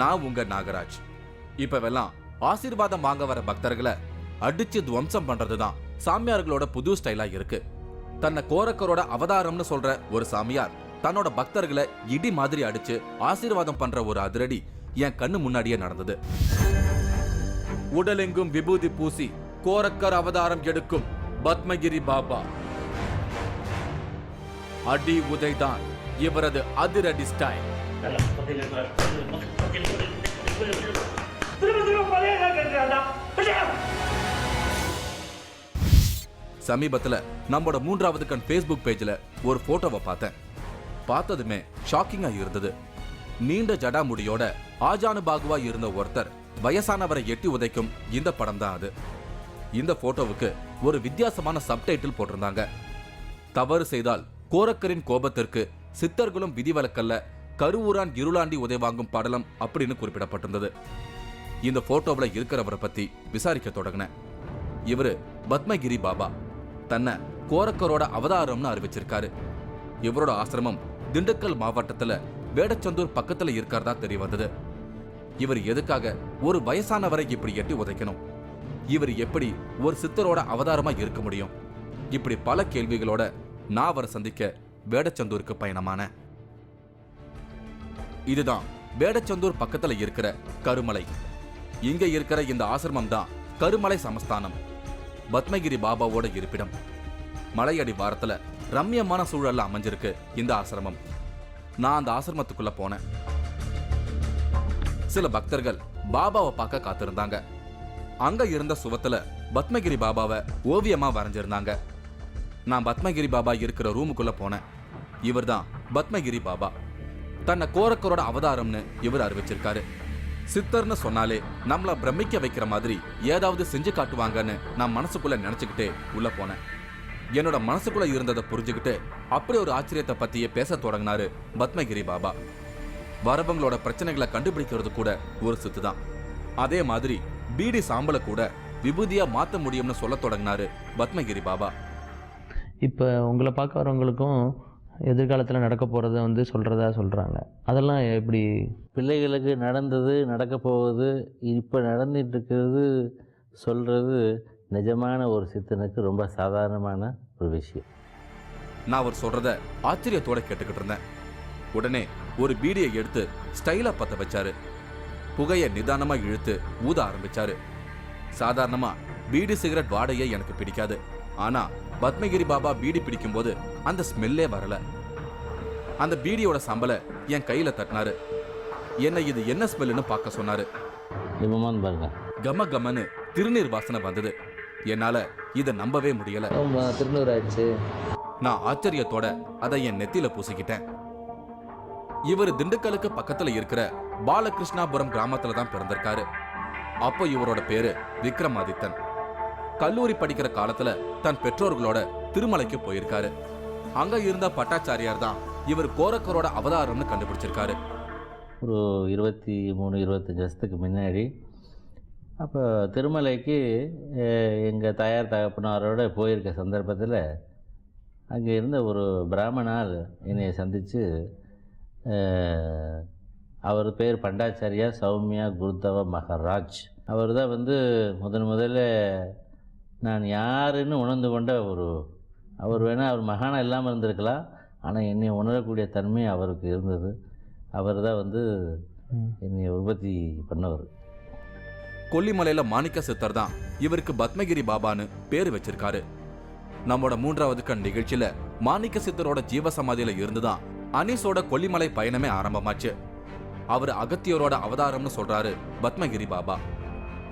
நான் உங்க நாகராஜ். இப்பவெல்லாம் ஆசீர்வாதம் வாங்க வர பக்தர்களை அடிச்சு துவம்சம் பண்றதுதான் சாமியார்களோட புது ஸ்டைலா இருக்கு. தன்னை கோரக்கரோட அவதாரம்னு சொல்ற ஒரு சாமியார் தன்னோட பக்தர்களை இடி மாதிரி அடிச்சு ஆசீர்வாதம் பண்ற ஒரு அதிரடி என் கண்ணு முன்னாடியே நடந்தது. உடலெங்கும் விபூதி பூசி கோரக்கர் அவதாரம் எடுக்கும் பத்மகிரி பாபா. அடி உதைதான் இவரது அதிரடி ஸ்டைல். சமீபத்துல நம்மோட 3வது கண் ஃபேஸ்புக் பேஜ்ல ஒரு போட்டோவை பார்த்தேன். பார்த்ததுமே ஷாக்கிங்கா இருந்தது. நீண்ட ஜடாமுடியோட ஆஜானுபாகுவா இருந்த ஒருத்தர் வயசானவரை எட்டி உதைக்கும் இந்த படம் தான் அது. இந்த போட்டோவுக்கு ஒரு வித்தியாசமான சப்டைட்டில் போட்டிருந்தாங்க. தவறு செய்தால் கோரக்கரின் கோபத்திற்கு சித்தர்களும் விதிவலக்கல்ல, கருவூரான் இருளாண்டி உதைவாங்கும் படலம் அப்படின்னு குறிப்பிடப்பட்டிருந்தது. இந்த போட்டோவில் இருக்கிறவரை பத்தி விசாரிக்க தொடங்கினேன். இவரு பத்மகிரி பாபா. தன்னை கோரக்கரோட அவதாரம்னு அறிவிச்சிருக்காரு. இவரோட ஆசிரமம் திண்டுக்கல் மாவட்டத்துல வேடச்சந்தூர் பக்கத்துல இருக்கிறதா தெரிய வந்தது. இவர் எதுக்காக ஒரு வயசானவரை இப்படி எட்டி உதைக்கணும்? இவர் எப்படி ஒரு சித்தரோட அவதாரமா இருக்க முடியும்? இப்படி பல கேள்விகளோட நான் அவரை சந்திக்க வேடச்சந்தூருக்கு பயணமான. இதுதான் வேடச்சந்தூர் பக்கத்துல இருக்கிற கருமலை. இங்க இருக்கிற இந்த ஆசிரமம் தான் கருமலை சமஸ்தானம், பத்மகிரி பாபாவோட இருப்பிடம். மலையடி வாரத்துல ரம்யமான சூழல்ல அமைஞ்சிருக்கு இந்த ஆசிரமம். நான் அந்த ஆசிரமத்துக்குள்ள போனேன். சில பக்தர்கள் பாபாவை பார்க்க காத்திருந்தாங்க. அங்க இருந்த சுவத்துல பத்மகிரி பாபாவை ஓவியமா வரைஞ்சிருந்தாங்க. நான் பத்மகிரி பாபா இருக்கிற ரூமுக்குள்ள போனேன். இவர் தான் பத்மகிரி பாபா. தன்னை கோரக்கரோட அவதாரம்னு இவர் அறிவிச்சிருக்காரு. சித்தர்னு சொன்னாலே நம்மள பிரமிக்க வைக்கிற மாதிரி ஏதாவது செஞ்சு காட்டுவாங்கன்னு நான் மனசுக்குள்ள நினைச்சுக்கிட்டே உள்ள போனேன். என்னோட மனசுக்குள்ள இருந்ததை புரிஞ்சுக்கிட்டு அப்படி ஒரு ஆச்சரியத்தை பத்தியே பேச தொடங்கினாரு பத்மகிரி பாபா. வரவங்களோட பிரச்சனைகளை கண்டுபிடிக்கிறது கூட ஒரு சித்து தான். அதே மாதிரி பீடி சாம்பலை கூட விபூதியா மாற்ற முடியும்னு சொல்ல தொடங்கினாரு பத்மகிரி பாபா. இப்போ உங்களை பார்க்க வரவங்களுக்கும் எதிர்காலத்தில் நடக்க போகிறத வந்து சொல்கிறாங்க. அதெல்லாம் எப்படி? பிள்ளைகளுக்கு நடந்தது, நடக்க போவது, இப்போ நடந்துட்டு இருக்கிறது சொல்கிறது நிஜமான ஒரு சித்தனுக்கு ரொம்ப சாதாரணமான ஒரு விஷயம். நான் அவர் சொல்றத ஆச்சரியத்தோட கேட்டுக்கிட்டு இருந்தேன். உடனே ஒரு பீடியை எடுத்து ஸ்டைலா பத்த வச்சாரு. புகையை நிதானமா இழுத்து ஊத ஆரம்பிச்சாரு. சாதாரணமா பீடி சிகரெட் வாடையே எனக்கு பிடிக்காது. ஆனா பத்மகிரி பாபா பீடி பிடிக்கும் போது அந்த ஸ்மெல்லே வரல. அந்த பீடியோட சம்பளை என் கையில தட்டினாரு. என்ன இது என்ன ஸ்மெல்லுன்னு பார்க்க சொன்னாரு. பாருங்க, கம கமன்னு திருநீர் வாசனை வந்தது. என்னால இதை நம்பவே முடியல. திருநூறு ஆயிடுச்சு. நான் ஆச்சரியத்தோட அதை என் நெத்தியில பூசிக்கிட்டேன். இவர் திண்டுக்கலுக்கு பக்கத்துல இருக்கிற பாலகிருஷ்ணாபுரம் கிராமத்துல தான் பிறந்திருக்காரு. அப்போ இவரோட பேரு விக்ரமாதித்தன். கல்லூரி படிக்கிற காலத்துல தன் பெற்றோர்களோட திருமலைக்கு போயிருக்காரு. அங்க இருந்த பட்டாச்சாரியார் தான் இவர் கோரக்கரோட அவதாரம்னு கண்டுபிடிச்சிருக்காரு. ஒரு 23-25 வருஷத்துக்கு முன்னாடி அப்போ திருமலைக்கு எங்கள் தாயார் தகப்பனாரோட போயிருக்க சந்தர்ப்பத்தில் அங்கே இருந்த ஒரு பிராமணால் என்னை சந்தித்து, அவர் பேர் பண்டாச்சாரியா சௌமியா குருதவ மகராஜ். அவர் தான் வந்து முதல்ல நான் யாருன்னு உணர்ந்து கொண்ட அவர் வேணால் அவர் மகானா இல்லாமல் இருந்திருக்கலாம், ஆனால் என்னை உணரக்கூடிய தன்மை அவருக்கு இருந்தது. அவர் தான் வந்து என்னை உற்பத்தி பண்ணவர். கொல்லிமலையில மாணிக்க சித்தர் தான் இவருக்கு பத்மகிரி பாபான்னு பேரு வச்சிருக்காரு. நம்மோட 3வது கண் நிகழ்ச்சியில மாணிக்க சித்தரோட ஜீவசமாதியில இருந்துதான் அனீஸோட கொல்லிமலை பயணமே ஆரம்பமாச்சு. அவர் அகத்தியரோட அவதாரம்னு சொல்றாரு பத்மகிரி பாபா.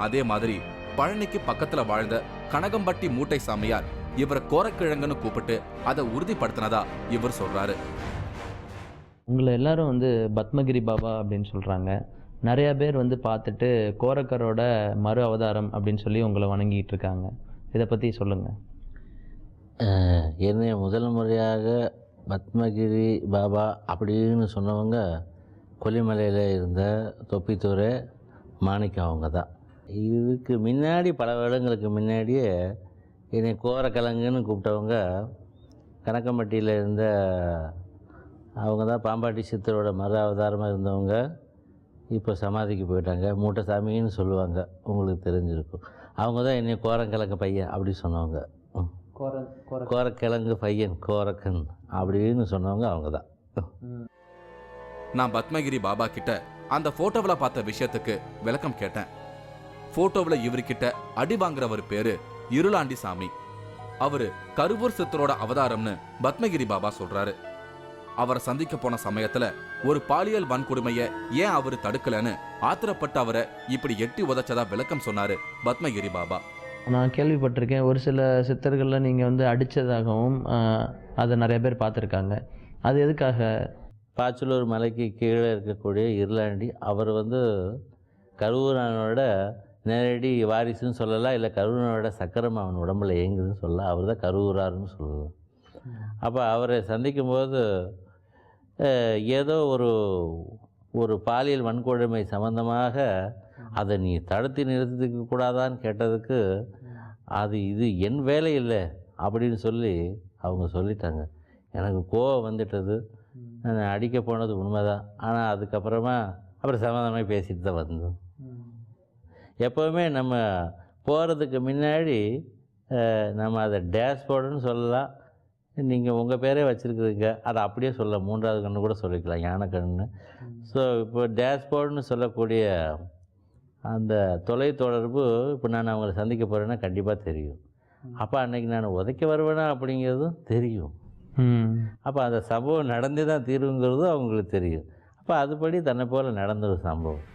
அதே மாதிரி பழனிக்கு பக்கத்துல வாழ்ந்த கனகம்பட்டி மூட்டை சாமியார் இவரை கோரக்கிழங்குன்னு கூப்பிட்டு அதை உறுதிப்படுத்தினதா இவர் சொல்றாரு. உங்களை எல்லாரும் வந்து பத்மகிரி பாபா அப்படின்னு சொல்கிறாங்க. நிறையா பேர் வந்து பார்த்துட்டு கோரக்கரோட மறு அவதாரம் அப்படின்னு சொல்லி உங்களை வணங்கிட்டு இருக்காங்க. இதை பற்றி சொல்லுங்கள். என்னை முதல் முறையாக பத்மகிரி பாபா அப்படின்னு சொன்னவங்க கொல்லிமலையில் இருந்த தொப்பித்துறை மாணிக்கம் அவங்க தான். இதுக்கு முன்னாடி பல வருடங்களுக்கு முன்னாடியே என்னை கோரக்கிழங்குன்னு கூப்பிட்டவங்க கனகம்பட்டியில் இருந்த அவங்க தான் பாம்பாட்டி சித்தரோட மறு அவதாரமாக இருந்தவங்க. இப்போ சமாதிக்கு போயிட்டாங்க. மூட்டை சாமின்னு சொல்லுவாங்க, உங்களுக்கு தெரிஞ்சிருக்கும். அவங்க தான் என்னை கோரக்கிழங்கு பையன் அப்படி சொன்னவங்க. கோரக்கிழங்கு பையன் கோரக்கன் அப்படின்னு சொன்னவங்க அவங்க தான். நான் பத்மகிரி பாபா கிட்ட அந்த போட்டோவில் பார்த்த விஷயத்துக்கு விளக்கம் கேட்டேன். போட்டோவில் இவர்கிட்ட அடி வாங்குறவர் பேரு இருளாண்டி சாமி. அவரு கருவூர் சித்தரோட அவதாரம்னு பத்மகிரி பாபா சொல்றாரு. அவரை சந்திக்க போன சமயத்துல ஒரு பாலியல் வன்கொடுமையை ஏன் அவரு தடுக்கலன்னு ஆத்திரப்பட்டு அவரை இப்படி எட்டி உதைச்சதா விளக்கம் சொன்னாரு பத்மகிரி பாபா. நான் கேள்விப்பட்டிருக்கேன், ஒரு சில சித்தர்களில் நீங்கள் வந்து அடித்ததாகவும் அதை நிறைய பேர் பார்த்துருக்காங்க. அது எதுக்காக? பாச்சலூர் மலைக்கு கீழே இருக்கக்கூடிய இருளாண்டி அவர் வந்து கருவூரானோட நேரடி வாரிசுன்னு சொல்லலாம், இல்லை கருவூரானோட சக்கரம் அவன் உடம்புல இயங்குதுன்னு சொல்லலாம். அவர் தான் கருவூராருன்னு சொல்லலாம். அப்போ அவரை சந்திக்கும்போது ஏதோ ஒரு பாலியல் வன்கொடுமை சம்பந்தமாக அதை நீ தடுத்து நிறுத்திக்க கூடாதான்னு கேட்டதுக்கு இது என் வேலை இல்லை அப்படின்னு சொல்லி அவங்க சொல்லிட்டாங்க. எனக்கு கோவம் வந்துட்டது. நான் அடிக்க போனது உண்மைதான். ஆனால் அதுக்கப்புறமா அப்புறம் சமாதானமாக பேசிட்டு தான் வந்தோம். எப்போவுமே நம்ம போகிறதுக்கு முன்னாடி நம்ம அதை டேஷ்போர்டுன்னு சொல்லலாம். நீங்கள் உங்கள் பேரே வச்சுருக்குறீங்க, அதை அப்படியே சொல்ல 3வது கண்ணு கூட சொல்லிக்கலாம், யானை கண்ணு. ஸோ இப்போ டேஷ்போர்டுன்னு சொல்லக்கூடிய அந்த தொலைத்தொடர்பு இப்போ நான் அவங்கள சந்திக்க போகிறேன்னா கண்டிப்பாக தெரியும். அப்போ அன்றைக்கி நான் உதைக்க வருவேனா அப்படிங்கிறதும் தெரியும். அப்போ அந்த சம்பவம் நடந்தே தான் தீர்வுங்கிறதும் அவங்களுக்கு தெரியும். அப்போ அதுபடி தன்னை போல் நடந்த ஒரு சம்பவம்.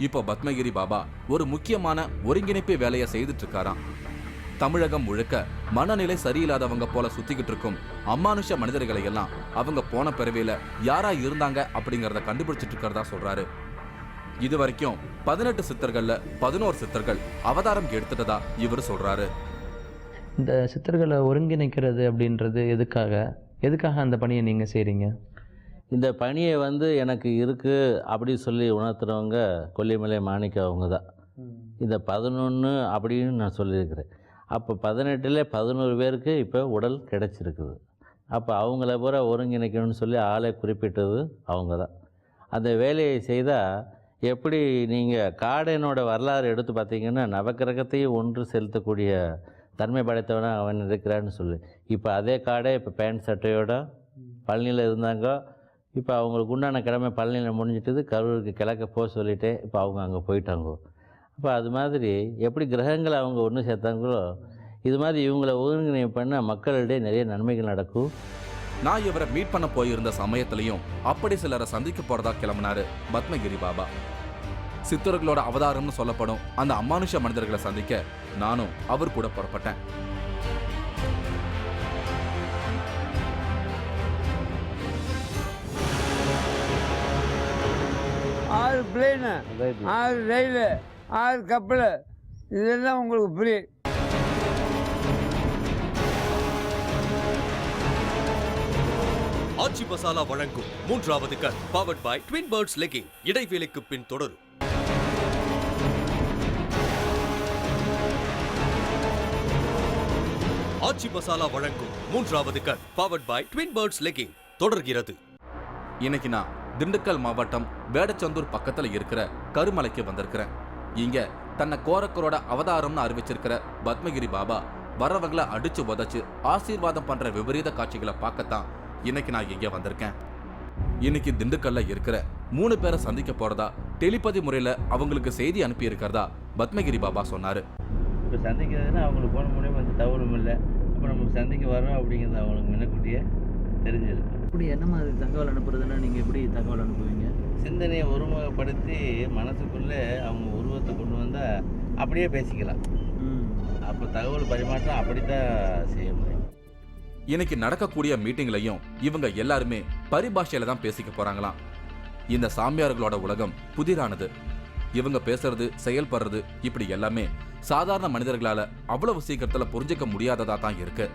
இப்போ பத்மகிரி பாபா ஒரு முக்கியமான ஒருங்கிணைப்பு வேலையை செய்துட்டு இருக்காராம். தமிழகம் முழுக்க மனநிலை சரியில்லாதவங்க போல சுத்திக்கிட்டு இருக்கும் அமானுஷ மனிதர்களை எல்லாம் அவங்க போன பிறவியில யாரா இருந்தாங்க அப்படிங்கறத கண்டுபிடிச்சிட்டு இருக்கிறதா சொல்றாரு. இது வரைக்கும் 18 சித்தர்கள்ல 11 சித்தர்கள் அவதாரம் எடுத்துட்டதா இவர் சொல்றாரு. இந்த சித்தர்களை ஒருங்கிணைக்கிறது அப்படின்றது எதுக்காக அந்த பணியை நீங்கள் செய்கிறீங்க? இந்த பணியை வந்து எனக்கு இருக்குது அப்படி சொல்லி உணர்த்துறவங்க கொல்லிமலை மாணிக்க அவங்க தான். இந்த 11 அப்படின்னு நான் சொல்லியிருக்கிறேன். அப்போ 18ல் 11 பேருக்கு இப்போ உடல் கிடச்சிருக்குது. அப்போ அவங்கள பூரா ஒருங்கிணைக்கணும்னு சொல்லி ஆளை குறிப்பிட்டது அவங்க தான். அந்த வேலையை செய்தால் எப்படி நீங்கள் காடையனோட வரலாறு எடுத்து பார்த்தீங்கன்னா நவக்கிரகத்தையும் ஒன்று செலுத்தக்கூடிய தன்மை படைத்தவனாக அவன் இருக்கிறான்னு சொல்லி, இப்போ அதே காடை இப்போ பேண்ட் சட்டையோட பழனியில் இருந்தாங்க. இப்போ அவங்களுக்கு உண்டான கிழமை பழனியில் முடிஞ்சிட்டது, கரூருக்கு கிழக்க போக சொல்லிவிட்டு இப்போ அவங்க அங்கே போயிட்டாங்க. அப்போ அது மாதிரி எப்படி கிரகங்களை அவங்க ஒன்று சேர்த்தாங்களோ இது மாதிரி இவங்களை ஒருங்கிணைப்பு பண்ணால் மக்களிடையே நிறைய நன்மைகள் நடக்கும். நான் இவரை மீட் பண்ண போயிருந்த சமயத்திலையும் அப்படி சிலரை சந்திக்க போறதா கிளம்பினாரு பத்மகிரி பாபா. சித்தர்களோட அவதாரம்னு சொல்லப்படும் அந்த அமானுஷ மனிதர்களை சந்திக்க நானும் அவர் கூட புறப்பட்டேன். ஆறு பிளேனு, 6 ரயிலு, 6 கப்பல், இதெல்லாம் உங்களுக்கு ஃப்ரீ. ஆச்சி மசாலா வழங்கும் 3வது கண் powered by Twin Birds legging. இடைவேளைக்கு பின் தொடரும். ஆச்சி மசாலா வழங்கும் 3வது கண் powered by Twin Birds legging தொடர்கிறது. இன்னைக்கு நான் திண்டுக்கல் மாவட்டம் வேடச்சந்தூர் பக்கத்துல இருக்கிற கருமலைக்கு வந்திருக்கிறேன். இங்க தன்னை கோரக்கரோட அவதாரம்னு அறிவிச்சிருக்கிற பத்மகிரி பாபா வரவங்களை அடிச்சு உதச்சு ஆசீர்வாதம் பண்ற விபரீத காட்சிகளை பார்க்கத்தான் இன்னைக்கு நான் இங்க வந்திருக்கேன். இன்னைக்கு திண்டுக்கல்ல இருக்கிற 3 பேரை சந்திக்க போறதா டெலிபதி முறையில அவங்களுக்கு செய்தி அனுப்பி இருக்கிறதா பத்மகிரி பாபா சொன்னாரு. இப்போ சந்திக்கிறதுனா அவங்களுக்கு போன முடியும் வந்து தவறும் இல்லை. அப்போ நம்ம சந்திக்க வரோம் அப்படிங்கிறது அவங்களுக்கு முன்னக்கூட்டியே தெரிஞ்சிருக்கு. இப்படி என்ன மாதிரி தகவல் அனுப்புறதுன்னா நீங்கள் எப்படி தகவல் அனுப்புவீங்க? சிந்தனையை ஒருமுகப்படுத்தி மனசுக்குள்ளே அவங்க உருவத்தை கொண்டு வந்தால் அப்படியே பேசிக்கலாம். அப்போ தகவல் பரிமாற்றம் அப்படித்தான் செய்ய முடியும். இன்னைக்கு நடக்கக்கூடிய மீட்டிங்லையும் இவங்க எல்லாருமே பரிபாஷையில தான் பேசிக்க போறாங்களாம். இந்த சாமியார்களோட உலகம் புதிரானது. இவங்க பேசுறது செயல்படுறது இப்படி எல்லாமே சாதாரண மனிதர்களால அவ்வளவு சீக்கிரத்துல புரிஞ்சிக்க முடியாததா தான் இருக்கு.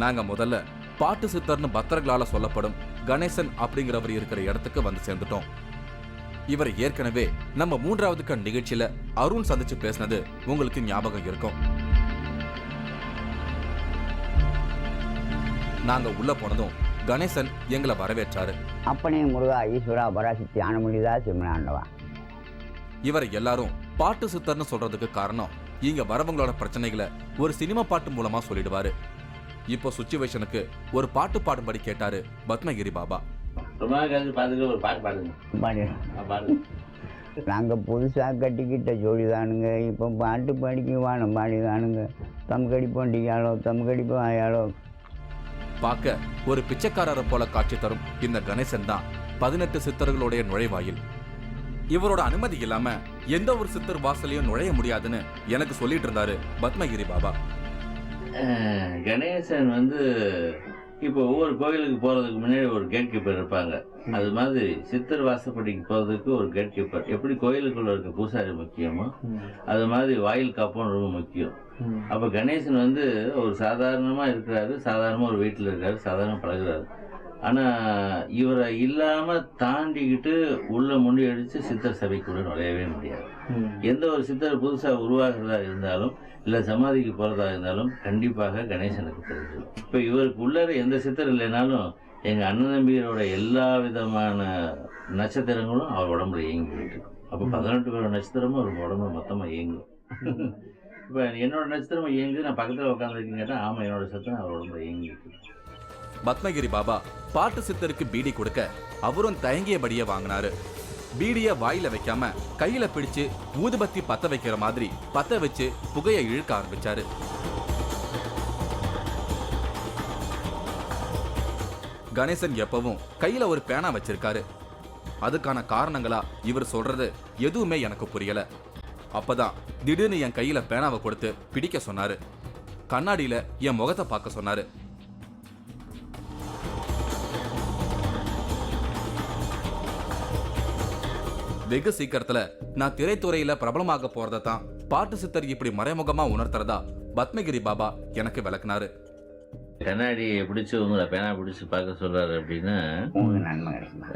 நாங்க முதல்ல பாட்டு சித்தர்னு பக்தர்களால சொல்லப்படும் கணேசன் அப்படிங்கிறவர் இருக்கிற இடத்துக்கு வந்து சேர்ந்துட்டோம். இவர் ஏற்கனவே நம்ம 3வது கண் நிகழ்ச்சியில அருண் சந்திச்சு பேசினது உங்களுக்கு ஞாபகம் இருக்கும். நாங்க உள்ள போனதும் கணேசன் எங்களை வரவேற்றாரு. அப்பனே முருகா, ஈஸ்வரா, பராசக்தி, ஆனமுடிதா, சிம்மனாண்டவா. இவரை எல்லாரும் பாட்டு சித்தர்னு சொல்றதுக்கு காரணம் இங்க வரவங்களோட பிரச்சனைகளை ஒரு சினிமா பாட்டு மூலமா சொல்லிடுவாரு. இப்போ சுச்சுவேஷனுக்கு ஒரு பாட்டு பாடும்படி கேட்டாரு பத்மகிரி பாபா. ஒரு பாட்டு பாடுங்க. நாங்கள் புதுசாக கட்டிக்கிட்ட ஜோடிதானுங்க, இப்போ பாட்டு படிக்குவான பாடிதானுங்க. தம்கடி பண்டிகையாலோ தம்கடி ஆயாலோ. பார்க்க ஒரு பிச்சைக்காரரை போல காட்சி தரும் இந்த கணேசன் தான் 18 சித்தர்களுடைய நுழைவாயில். இவரோட அனுமதி இல்லாம எந்த ஒரு சித்தர் வாசலையும் நுழைய முடியாதுன்னு எனக்கு சொல்லிட்டு இருந்தாரு பத்மகிரி பாபா. கணேசன் வந்து இப்போ ஒவ்வொரு கோயிலுக்கு போகிறதுக்கு முன்னாடி ஒரு கேட் கீப்பர் இருப்பாங்க. அது மாதிரி சித்தர் வாசப்படிக்கு போகிறதுக்கு ஒரு கேட் கீப்பர். எப்படி கோயிலுக்குள்ள இருக்க பூசாரி முக்கியமோ அது மாதிரி வாயில் காப்பும் ரொம்ப முக்கியம். அப்போ கணேசன் வந்து ஒரு சாதாரணமாக இருக்கிறாரு, சாதாரணமாக ஒரு வீட்டில் இருக்காரு, சாதாரணமாக பழகுறாரு. ஆனால் இவரை இல்லாமல் தாண்டிக்கிட்டு உள்ள முண்டி அடித்து சித்தர் சபைக்குள்ள நுழையவே முடியாது. எந்த ஒரு சித்தர் புதுசாக உருவாகிறதா இருந்தாலும் இல்லை சமாதிக்கு போகிறதா இருந்தாலும் கண்டிப்பாக கணேசனுக்கு தெரிஞ்சிடும். இப்போ இவருக்கு உள்ளார எந்த சித்தர் இல்லைனாலும் எங்கள் அண்ணன் தம்பியரோட எல்லா விதமான நட்சத்திரங்களும் அவர் உடம்புல இயங்கிட்டு. அப்போ 18 பேரோட நட்சத்திரமும் அவர் உடம்புல மொத்தமாக இயங்கும். இப்போ என்னோட நட்சத்திரமும் இயங்குது, நான் பக்கத்தில் உட்காந்துருக்கீங்க கேட்டால் ஆமாம் என்னோட நட்சத்திரம் அவர் உடம்புல இயங்கிட்டு. பத்மகிரி பாபா பாட்டு சித்தருக்கு பீடி கொடுக்க அவரும் தயங்கியபடியே வாங்கினாரு. பீடிய வாயில வைக்காம கையில பிடிச்சு ஊதுபத்தி பத்த வைக்கிற மாதிரி பத்த வச்சு புகையை இழுக்க ஆரம்பிச்சாரு. கணேசன் எப்பவும் கையில ஒரு பேனா வச்சிருக்காரு. அதுக்கான காரணங்களா இவர் சொல்றது எதுவுமே எனக்கு புரியல. அப்பதான் திடீர்னு என் கையில பேனாவை கொடுத்து பிடிக்க சொன்னாரு. கண்ணாடியில என் முகத்தை பார்க்க சொன்னாரு. வெகு சீக்கிரத்துல நான் திரைத்துறையில பிரபலமாக போறதை தான் பாட்டு சித்தர் இப்படி மறைமுகமா உணர்த்துறதா பத்மகிரி பாபா எனக்கு விளக்குனாரு. கண்ணாடியை பிடிச்சி உங்களை பேனா பிடிச்சி பார்க்க சொல்றாரு அப்படின்னா உங்களுக்கு நன்மை கிடைக்குமா,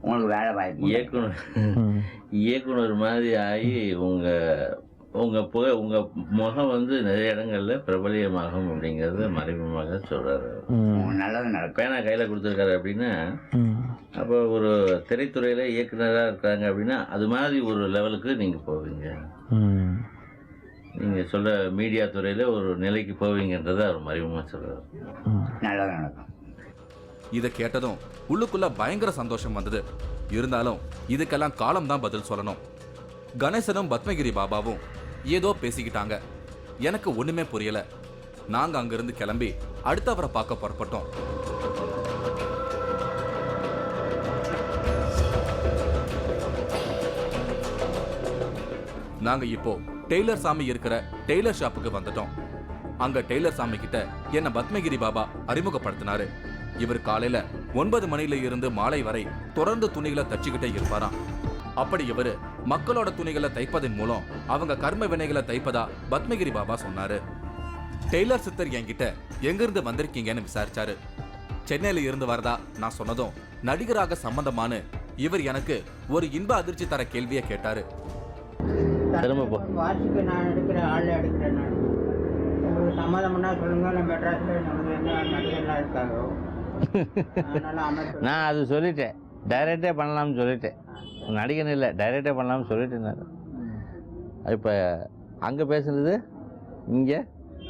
உங்களுக்கு வேலை வாய்ப்பு. இயக்குனர் மாதிரி ஆகி உங்க முகம் வந்து நிறைய இடங்கள்ல பிரபலியமாகும் அப்படிங்கறது மறைமுகமாக சொல்றாரு. நல்லது நடக்கும். பேனா கையில கொடுத்துருக்காரு அப்படின்னா அப்போ ஒரு திரைத்துறையில இயக்குனராக இருக்காங்க அப்படின்னா அது மாதிரி ஒரு லெவலுக்கு நீங்க போவீங்க. நீங்க சொல்ற மீடியா துறையில ஒரு நிலைக்கு போவீங்கன்றத அவர் மறைமுகமாக சொல்றாரு. நல்லது நடக்கும். இதை கேட்டதும் உள்ளுக்குள்ள பயங்கர சந்தோஷம் வந்தது. இருந்தாலும் இதுக்கெல்லாம் காலம் தான் பதில் சொல்லணும். கணேசனும் பத்மகிரி பாபாவும் ஏதோ பேசிக்கிட்டாங்க. எனக்கு ஒண்ணுமே புரியல. நாங்க அங்கிருந்து கிளம்பி அடுத்தவரை பார்க்க புறப்பட்டோம். நாங்க இப்போ டெய்லர் சாமி இருக்கிற டெய்லர் ஷாப்புக்கு வந்துட்டோம். அங்க டெய்லர் சாமி கிட்ட என்ன பத்மகிரி பாபா அறிமுகப்படுத்தினாரு. இவர் காலையில 9 மணில இருந்து மாலை வரை தொடர்ந்து துணிகளை தச்சுக்கிட்டே இருப்பாராம். அப்படி இவரு மக்களோட துணிகளை தைப்பதன் மூலம் அவங்க கர்ம வினைகளை தைப்பதா பத்மகிரி பாபா சொன்னாரு. டெய்லர் சித்தர் என்கிட்ட எங்கிருந்து வந்திருக்கீங்கன்னு விசாரிச்சாரு. சென்னையில இருந்து வரதா நான் சொன்னதும் நடிகராக சம்பந்தமான இவர் எனக்கு ஒரு இன்ப அதிர்ச்சி தர கேள்வியை கேட்டாரு. வாட்சுக்கு நான் எடுக்கிறேன், ஆள் எடுக்கிறேன். நான் உங்களுக்கு சம்மதம்னா சொல்லுங்க. நான் மெட்ராஸில் நமக்கு என்ன நடிகர்லாம் இருக்காங்க. நான் அது சொல்லிட்டேன், டைரக்டே பண்ணலாம்னு சொல்லிட்டேன். நடிகன் இல்லை, டைரக்டே பண்ணலாம்னு சொல்லிட்டேன். இப்போ அங்கே பேசுனது இங்கே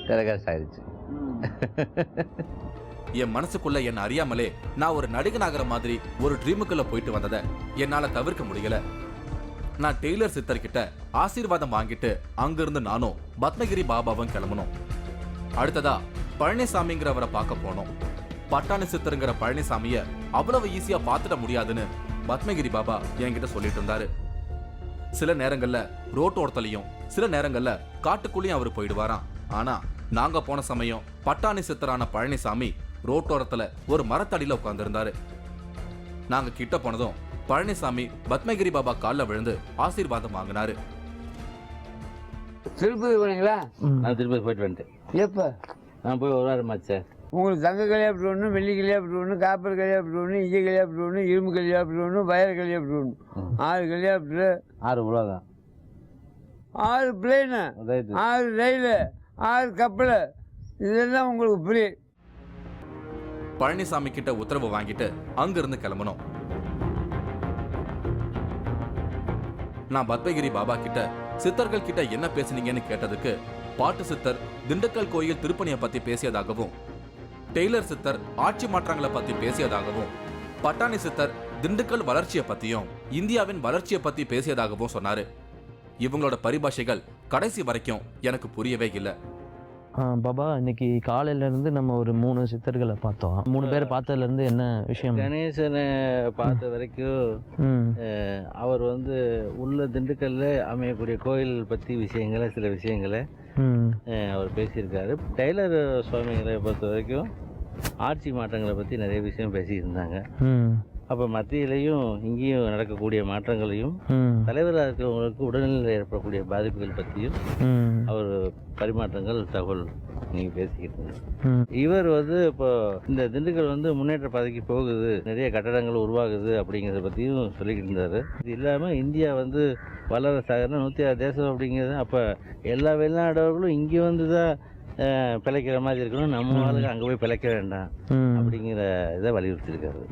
டெலிகாஸ்ட் ஆயிடுச்சு. என் மனசுக்குள்ள என்ன அறியாமலே நான் ஒரு நடிகனாகிற மாதிரி ஒரு ட்ரீமுக்குள்ள போயிட்டு வந்ததை என்னால தவிர்க்க முடியல. நான் டெய்லர் சித்தர் கிட்ட ஆசீர்வாதம் வாங்கிட்டு அங்கிருந்து நானும் பத்மகிரி பாபாவும் கிளம்பணும். அடுத்ததா பழனிசாமிங்கிறவரை பார்க்க போனோம். பட்டாணி சித்தருங்கிற பழனிசாமிய அவ்வளவு ஈஸியா பார்த்துட முடியாதுன்னு பத்மகிரி பாபா என்கிட்ட சொல்லிட்டு இருந்தாரு. சில நேரங்கள்ல ரோட்டோரத்துலயும் சில நேரங்கள்ல காட்டுக்குள்ளேயும் அவர் போயிடுவாராம். ஆனா நாங்க போன சமயம் பட்டாணி சித்தரான பழனிசாமி ரோட்டோரத்துல ஒரு மரத்தடியில உட்கார்ந்திருந்தாரு. நாங்க கிட்ட போனதும் பழனிசாமி பத்மகிரி பாபா காலில் விழுந்து ஆசீர்வாதம் வாங்கினாரு. திருப்பதி போனீங்களா? நான் திருப்பதி போயிட்டு வந்துட்டேன். எப்போ? நான் போய் ஒரு வாரம் ஆச்சு. உங்களுக்கு தங்க கல்யா அப்படி ஒன்று, வெள்ளி கல்யா அப்படி ஒன்று, காப்பர் கல்யா அப்படி ஒன்று, இஞ்சி கல்யா அப்படி ஒன்று, இரும்பு கல்யா அப்படி ஒன்று, வயர் கல்யா அப்படி ஒன்று, 6 கல்யா அப்படி, 6 உலகம், 6 பிளேனு, 6 ரயிலு, 6 கப்பல். இதெல்லாம் உங்களுக்கு ஃப்ரீ. பழனிசாமி கிட்ட உத்தரவு வாங்கிட்டு அங்கிருந்து கிளம்பணும். நான் பத்மகிரி பாபா கிட்ட சித்தர்கள் கிட்ட என்ன பேசுனீங்கன்னு கேட்டதுக்கு பாட்டு சித்தர் திண்டுக்கல் கோயில் திருப்பணியை பத்தி பேசியதாகவும், டெய்லர் சித்தர் ஆட்சி மாற்றங்களை பத்தி பேசியதாகவும், பட்டாணி சித்தர் திண்டுக்கல் வளர்ச்சியை பத்தியும் இந்தியாவின் வளர்ச்சியை பத்தி பேசியதாகவும் சொன்னாரு. இவங்களோட பரிபாஷைகள் கடைசி வரைக்கும் எனக்கு புரியவே இல்லை. பாபா, இன்னைக்கு காலையிலேருந்து நம்ம ஒரு 3 சித்தர்களை பார்த்தோம். 3 பேர் பார்த்ததுலேருந்து என்ன விஷயம்? கணேசனை பார்த்த வரைக்கும் அவர் வந்து உள்ள திண்டுக்கல்ல அமையக்கூடிய கோயில் பற்றி விஷயங்களை, சில விஷயங்களை அவர் பேசியிருக்காரு. டெய்லர் சுவாமிகளை பொறுத்த வரைக்கும் ஆட்சி மாற்றங்களை பற்றி நிறைய விஷயம் பேசியிருந்தாங்க. அப்போ மத்தியிலையும் இங்கேயும் நடக்கக்கூடிய மாற்றங்களையும், தலைவராக இருக்கிறவங்களுக்கு உடல்நிலையில் ஏற்படக்கூடிய பாதிப்புகள் பற்றியும் அவர் பரிமாற்றங்கள், தகவல் நீங்கள் பேசிக்கிட்டு இவர் வந்து இப்போ இந்த திண்டுக்கல் வந்து முன்னேற்ற பாதைக்கு போகுது, நிறைய கட்டடங்கள் உருவாகுது அப்படிங்கிறத பற்றியும் சொல்லிக்கிட்டு இருந்தார். இது இல்லாமல் இந்தியா வந்து வல்லரசாகனா 106 தேசம் அப்படிங்கிறது, அப்போ எல்லா வெளிநாடவர்களும் இங்கே வந்து தான் பிழைக்கிற மாதிரி இருக்கணும், நம்ம ஆளுங்க அங்கே போய் பிழைக்க வேண்டாம் அப்படிங்கிற இதை வலியுறுத்தியிருக்காரு.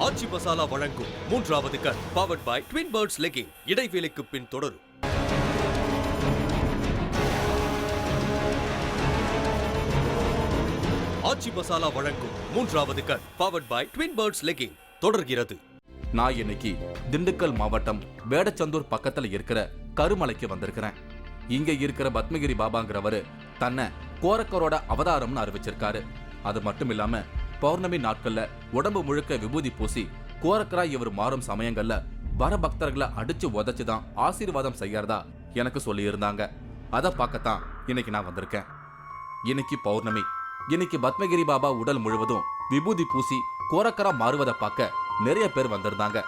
ஆச்சி மசாலா வழங்கும் 3வது கண் powered by Twin Birds legging. இடைவேளைக்கு பின் தொடரும். ஆச்சி மசாலா வழங்கும் 3வது கண் powered by Twin Birds legging தொடர்கிறது. நான் இன்னைக்கு திண்டுக்கல் மாவட்டம் வேடச்சந்தூர் பக்கத்துல இருக்கிற கருமலைக்கு வந்திருக்கிறேன். இங்க இருக்கிற பத்மகிரி பாபாங்கிறவரு தன்னை கோரக்கரோட அவதாரம்னு அறிவிச்சிருக்காரு. அது மட்டும் இல்லாம பௌர்ணமி நாட்கள்ல உடம்பு முழுக்க விபூதி பூசி கோரக்கரா இவர் மாறும் சமயங்கள்ல வர பக்தர்களை அடிச்சு உதச்சுதான் ஆசீர்வாதம் செய்யறதா எனக்கு சொல்லி இருந்தாங்க. அதை பார்க்கத்தான் இன்னைக்கு நான் வந்திருக்கேன். இன்னைக்கு பௌர்ணமி. இன்னைக்கு பத்மகிரி பாபா உடல் முழுவதும் விபூதி பூசி கோரக்கரா மாறுவதை பார்க்க நிறைய பேர் வந்திருந்தாங்க.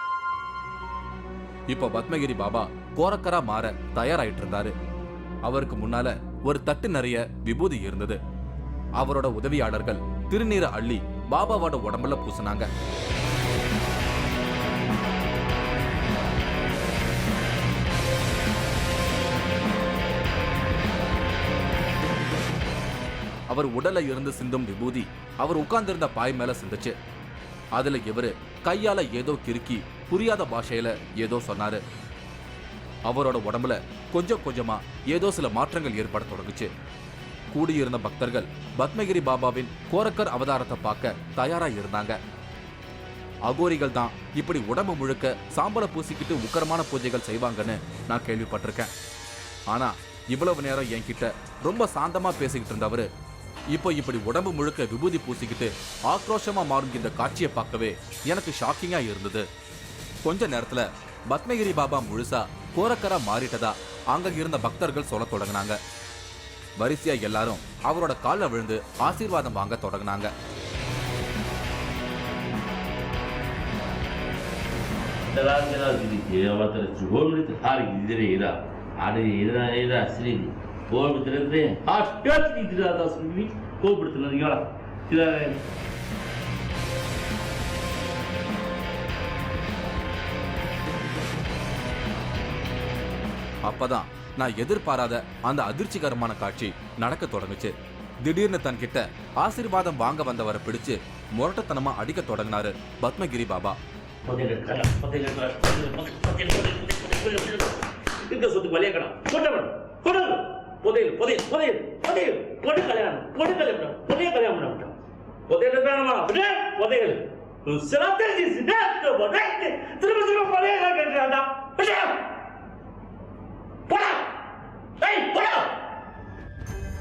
இப்ப பத்மகிரி பாபா கோரக்கரா மாற தயாராயிட்டு இருந்தாரு. அவருக்கு முன்னால ஒரு தட்டு நிறைய விபூதி இருந்தது. அவரோட உதவியாளர்கள் திருநீரை அள்ளி பாபாவோட உடம்புல பூசினாங்க. அவர் உடல இருந்து சிந்தும் விபூதி அவர் உட்கார்ந்திருந்த பாய் மேல சிந்துச்சு. அதுல இவரு கையால ஏதோ கிறுக்கி புரியாத பாஷையில ஏதோ சொன்னாரு. அவரோட உடம்புல கொஞ்சம் கொஞ்சமா ஏதோ சில மாற்றங்கள் ஏற்பட தொடங்குச்சு. கூடியிருந்த பக்தர்கள் பத்மகிரி பாபாவின் கோரக்கர் அவதாரத்தை பார்க்க தயாரா இருந்தாங்க. அகோரிகள் தான் இப்படி உடம்பு முழுக்க சாம்பலை பூசிக்கிட்டு உக்கரமான பூஜைகள் செய்வாங்கன்னு நான் கேள்விப்பட்டிருக்கேன். ஆனா இவ்வளவு நேரம் என்கிட்ட ரொம்ப சாந்தமா பேசிக்கிட்டு இருந்தவரு இப்போ இப்படி உடம்பு முழுக்க விபூதி பூசிக்கிட்டு ஆக்ரோஷமா மாறும் இந்த காட்சியை பார்க்கவே எனக்கு ஷாக்கிங்கா இருந்தது. கொஞ்ச நேரத்துல பத்மகிரி பாபா முழுசா கோரக்கரா மாறிட்டதா அங்க இருந்த பக்தர்கள் சொல்ல தொடங்கினாங்க. வரிசையா எல்லாரும் அவரோட காலில் விழுந்து ஆசீர்வாதம் வாங்க தொடங்கினாங்க. அப்பதான் நான் எதிர்பாராத அந்த அதிர்ச்சிகரமான காட்சி நடக்க தொடங்குச்சு. திடீர்னு தன்கிட்ட ஆசீர்வாதம் வாங்க வந்தவரை பிடிச்சு முரட்டத்தனமா அடிக்க தொடங்கினாரு பத்மகிரி பாபா.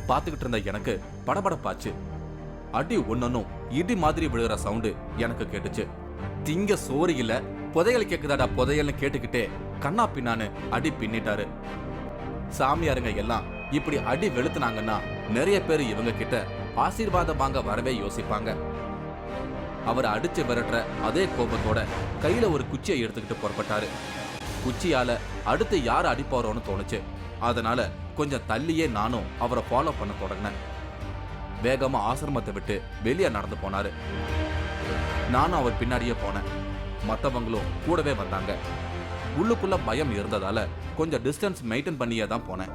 பார்த்துக்கிட்டு இருந்த எனக்கு படபடப்பாச்சு. அடி ஒன்னொன்னும் இடி மாதிரி விழுகிற சவுண்டு எனக்கு கேட்டுச்சு. திங்க சோறு இல்ல புதையல் கேக்குதாடா புதையல்னு கேட்டுக்கிட்டே கண்ணா பின்னான்னு அடி பின்னிட்டாரு. சாமியாருங்க எல்லாம் இப்படி அடி வெளுத்துனாங்கன்னா நிறைய பேர் இவங்க கிட்ட ஆசீர்வாதம் வாங்க வரவே யோசிப்பாங்க. அவரை அடிச்சு விரட்டுற அதே கோபத்தோட கையில ஒரு குச்சியை எடுத்துக்கிட்டு புறப்பட்டாரு. குச்சியால அடுத்து யார அடிப்பாரோன்னு தோணுச்சு. அதனால கொஞ்சம் தள்ளியே நானும் அவரை ஃபாலோ பண்ண தொடங்கினேன். வேகமா ஆசிரமத்தை விட்டு வெளியே நடந்து போனாரு. நானும் அவர் பின்னாடியே போனேன். மற்றவங்களும் கூடவே வந்தாங்க. உள்ளுக்குள்ள பயம் இருந்ததால கொஞ்சம் டிஸ்டன்ஸ் மெயின்டைன் பண்ணியே தான் போனேன்.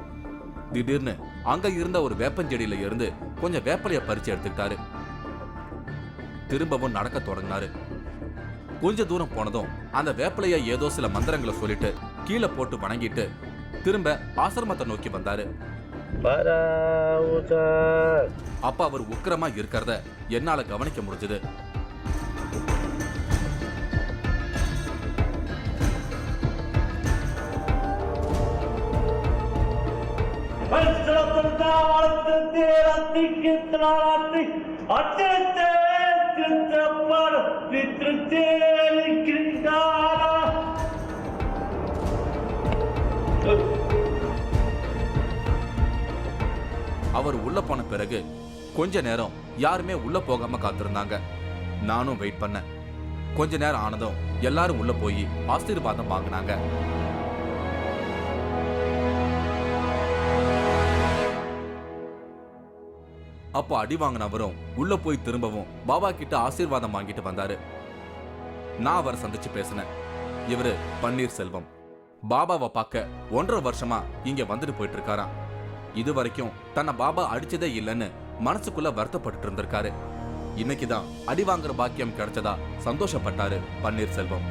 திடீர்னு அங்க இருந்த ஒரு வேப்பஞ்செடியில இருந்து கொஞ்சம் வேப்பலைய பறிச்சு எடுத்துக்கிட்டாரு. திரும்பவும் நடக்க தொடங்கினாரு. கொஞ்ச தூரம் போனதும் அந்த வேப்பலைய ஏதோ சில மந்திரங்களை சொல்லிட்டு கீழே போட்டு வணங்கிட்டு திரும்ப ஆசிரமத்தை நோக்கி வந்தாரு. அப்ப அவர் உக்கிரமா இருக்கிறத என்னால கவனிக்க முடிஞ்சது. அவர் உள்ள போன பிறகு கொஞ்ச நேரம் யாருமே உள்ள போகாம காத்திருந்தாங்க. நானும் வெயிட் பண்ணேன். கொஞ்ச நேரம் ஆனதும் எல்லாரும் உள்ள போய் ஆசீர்வாதம் வாங்கினாங்க. அப்போ அடி வாங்கினவரும் உள்ள போய் திரும்பவும் பாபா கிட்ட ஆசீர்வாதம் வாங்கிட்டு வந்தாரு. நான் அவரை சந்திச்சு பேசினேன். இவரு பன்னீர்செல்வம். பாபாவை பார்க்க 1.5 வருஷமா இங்க வந்துட்டு போயிட்டு இருக்காராம். இது வரைக்கும் தன்னை பாபா அடிச்சதே இல்லைன்னு மனசுக்குள்ள வருத்தப்பட்டு இருந்திருக்காரு. இன்னைக்குதான் அடி வாங்குற பாக்கியம் கிடைச்சதா சந்தோஷப்பட்டாரு பன்னீர்செல்வம்.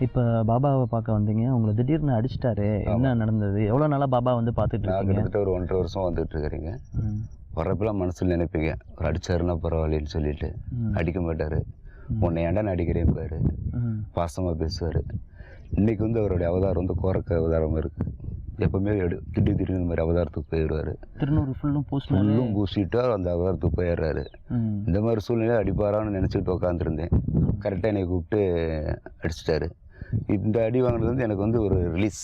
இப்போ பாபாவை பார்க்க வந்தீங்க, உங்களை திடீர்னு அடிச்சிட்டாரு, என்ன நடந்தது? எவ்வளோ நாளாக பாபா வந்து பார்த்துட்டு இருக்கீங்க? கிட்டத்தட்ட ஒரு 1.5 வருஷம் வந்துட்டு இருக்கிறீங்க. வர்றப்பெல்லாம் மனசில் நினைப்பீங்க, ஒரு அடிச்சாருன்னா பரவாயில்லன்னு சொல்லிட்டு. அடிக்க மாட்டாரு. உன்னை ஏண்டான்னு அடிக்கிறேன் பாரு, பாசமாக பேசுவார். இன்னைக்கு வந்து அவருடைய அவதாரம் வந்து கோரக்க அவதாரம் இருக்கு. எப்பவுமே திடீர்னு இந்த மாதிரி அவதாரத்துக்கு போயிடுவாரு. திருநூறு ஃபுல்லும் பூசிட்டு அந்த அவதாரத்துக்கு போயிடுறாரு. இந்த மாதிரி சூழ்நிலை அடிப்பாரான்னு நினச்சிட்டு உட்காந்துருந்தேன். கரெக்டாக என்னை கூப்பிட்டு அடிச்சிட்டாரு. இந்த அடி வாங்கினது வந்து எனக்கு வந்து ஒரு ரிலீஸ்.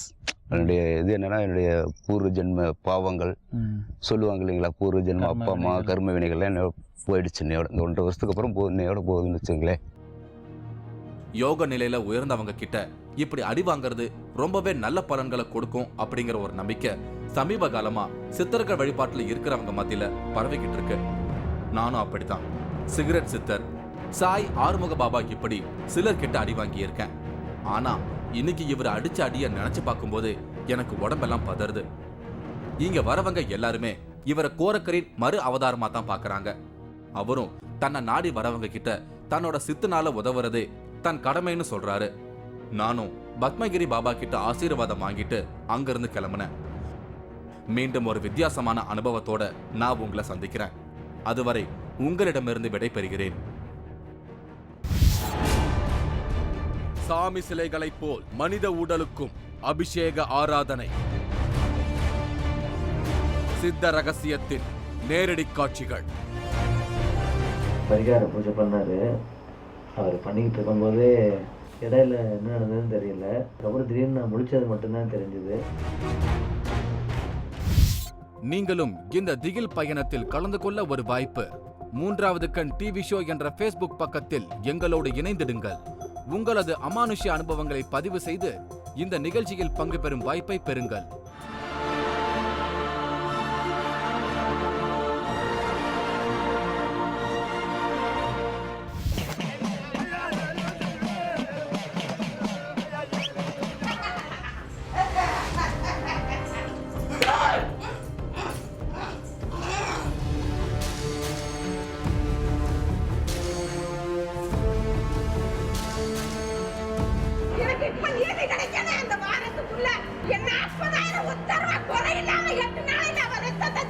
என்னுடைய இது என்னன்னா, என்னுடைய பூர்வ ஜென்ம பாவங்கள் சொல்லுவாங்க இல்லைங்களா, பூர்வ ஜென்ம அப்பா அம்மா கர்ம வினைகள்லாம் என்னோட போயிடுச்சு. இன்னையோட இந்த 1.5 வருஷத்துக்கு அப்புறம் இன்னையோட போகுதுன்னு வச்சுங்களேன். யோக நிலையில உயர்ந்தவங்க கிட்ட இப்படி அடி வாங்கிறது ரொம்பவே நல்ல பலன்களை கொடுக்கும் அப்படிங்கிற ஒரு நம்பிக்கை சமீப காலமா சித்தர்கள் வழிபாட்டுல இருக்கிறவங்க மத்தியில பரவிக்கிட்டு இருக்கு. நானும் அப்படித்தான். சிகரெட் சித்தர், சாய் ஆறுமுக பாபா இப்படி சிலர் கிட்ட அடி வாங்கி இருக்கேன். ஆனா இன்னைக்கு இவர் அடிச்ச அடிய நினைச்சு பார்க்கும்போது எனக்கு உடம்பெல்லாம் பதறுது. இங்க வரவங்க எல்லாருமே இவரை கோரக்கரின் மறு அவதாரமா தான் பாக்குறாங்க. அவரும் தன்னை நாடி வரவங்க கிட்ட தன்னோட சித்துனால உதவுறதே தன் கடமைன்னு சொல்றாரு. நானும் பத்மகிரி பாபா கிட்ட ஆசீர்வாதம் வாங்கிட்டு அங்கிருந்து கிளம்புனேன். மீண்டும் ஒரு வித்தியாசமான அனுபவத்தோட நான் உங்களை சந்திக்கிறேன். அதுவரை உங்களிடமிருந்து விடைபெறுகிறேன். சாமி சிலைகளைப் போல் மனித உடலுக்கும் அபிஷேக ஆராதனை. சித்த ரகசியத்தின் நேரடி காட்சிகள். பரிகார பூஜை பண்ணாரு. அவர் பண்ணிக்கிட்டு இருக்கும்போதே இடையில என்ன நடந்ததுன்னு தெரியல. அப்புறம் திடீர்னு நான் முழிச்சது மட்டும்தான் தெரிஞ்சது. நீங்களும் இந்த திகில் பயணத்தில் கலந்து கொள்ள ஒரு வாய்ப்பு. 3வது கண் டிவி ஷோ என்ற ஃபேஸ்புக் பக்கத்தில் எங்களோடு இணைந்திடுங்கள். உங்களது அமானுஷ்ய அனுபவங்களை பதிவு செய்து இந்த நிகழ்ச்சியில் பங்கு பெறும் வாய்ப்பை பெறுங்கள்.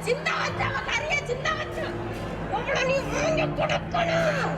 சின்ன வச்சு அவ கரைய சின்ன வச்சு உங்களை நீ கொடுக்கணும்.